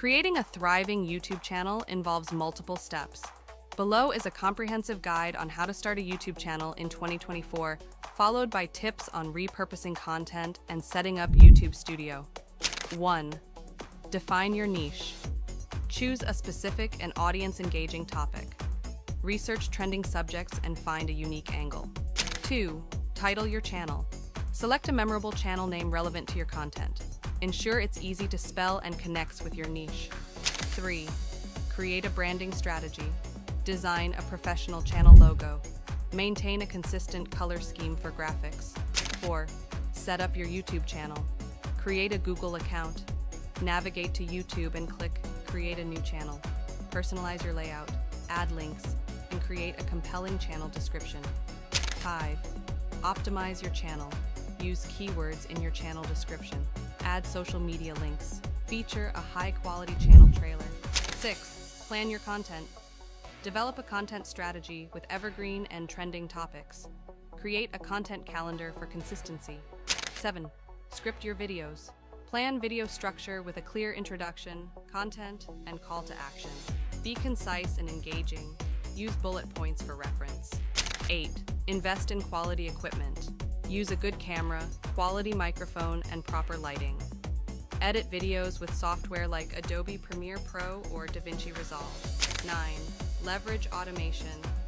Creating a thriving YouTube channel involves multiple steps. Below is a comprehensive guide on how to start a YouTube channel in 2024, followed by tips on repurposing content and setting up YouTube Studio. 1. Define your niche. Choose a specific and audience-engaging topic. Research trending subjects and find a unique angle. 2. Title your channel. Select a memorable channel name relevant to your content. Ensure it's easy to spell and connects with your niche. 3. Create a branding strategy. Design a professional channel logo. Maintain a consistent color scheme for graphics. 4. Set up your YouTube channel. Create a Google account. Navigate to YouTube and click Create a new channel. Personalize your layout, add links, and create a compelling channel description. 5. Optimize your channel. Use keywords in your channel description. Add social media links. Feature a high-quality channel trailer. 6. Plan your content. Develop a content strategy with evergreen and trending topics. Create a content calendar for consistency. 7. Script your videos. Plan video structure with a clear introduction, content, and call to action. Be concise and engaging. Use bullet points for reference. 8. Invest in quality equipment. Use a good camera, quality microphone, and proper lighting. Edit videos with software like Adobe Premiere Pro or DaVinci Resolve. 9. Leverage automation.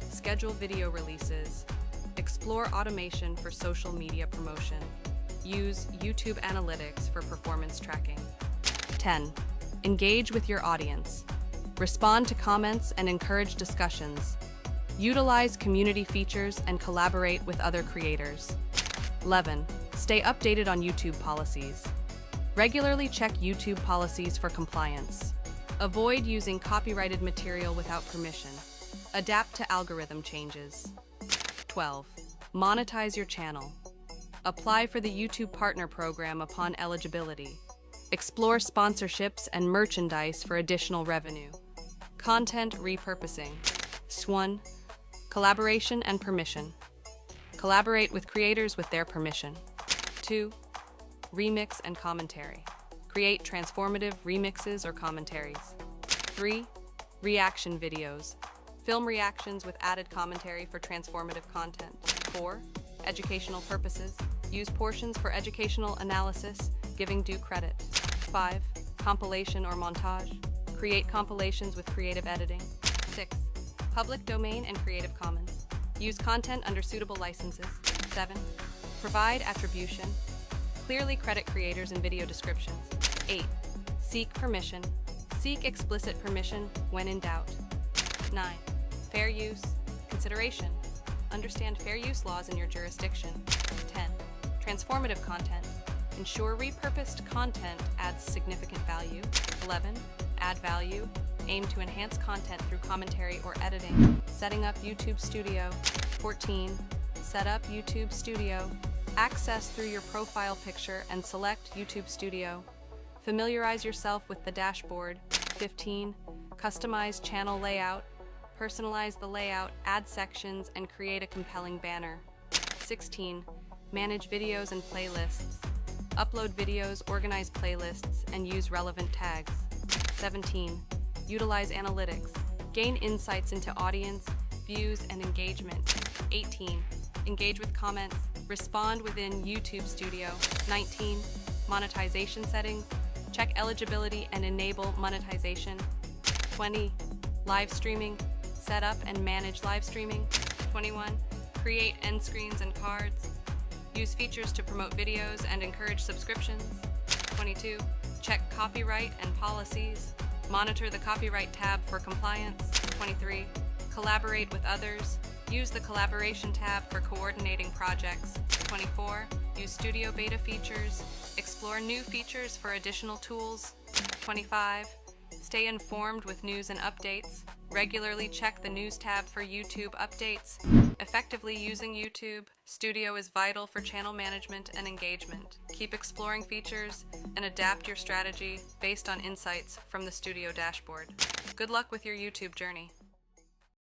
Schedule video releases. Explore automation for social media promotion. Use YouTube Analytics for performance tracking. 10. Engage with your audience. Respond to comments and encourage discussions. Utilize community features and collaborate with other creators. 11. Stay updated on YouTube policies. Regularly check YouTube policies for compliance. Avoid using copyrighted material without permission. Adapt to algorithm changes. 12. Monetize your channel. Apply for the YouTube Partner Program upon eligibility. Explore sponsorships and merchandise for additional revenue. Content repurposing. 1. Collaboration and permission. Collaborate with creators with their permission. 2. Remix and commentary. Create transformative remixes or commentaries. 3. Reaction videos. Film reactions with added commentary for transformative content. 4. Educational purposes. Use portions for educational analysis, giving due credit. 5. Compilation or montage. Create compilations with creative editing. 6. Public domain and Creative Commons. Use content under suitable licenses. 7. Provide attribution. Clearly credit creators in video descriptions. 8. Seek permission. Seek explicit permission when in doubt. 9. Fair use. Consideration. Understand fair use laws in your jurisdiction. 10. Transformative content. Ensure repurposed content adds significant value. 11. Add value. Aim to enhance content through commentary or editing. Setting up YouTube Studio. 14. Set up YouTube Studio. Access through your profile picture and select YouTube Studio. Familiarize yourself with the dashboard. 15. Customize channel layout. Personalize the layout, add sections, and create a compelling banner. 16. Manage videos and playlists. Upload videos, organize playlists, and use relevant tags. 17. Utilize analytics. Gain insights into audience, views, and engagement. 18. Engage with comments. Respond within YouTube Studio. 19. Monetization settings. Check eligibility and enable monetization. 20. Live streaming. Set up and manage live streaming. 21. Create end screens and cards. Use features to promote videos and encourage subscriptions. 22. Check copyright and policies. Monitor the copyright tab for compliance. 23. Collaborate with others. Use the collaboration tab for coordinating projects. 24. Use Studio Beta features. Explore new features for additional tools. 25. Stay informed with news and updates. Regularly check the news tab for YouTube updates. Effectively using YouTube Studio is vital for channel management and engagement. Keep exploring features and adapt your strategy based on insights from the Studio dashboard. Good luck with your YouTube journey.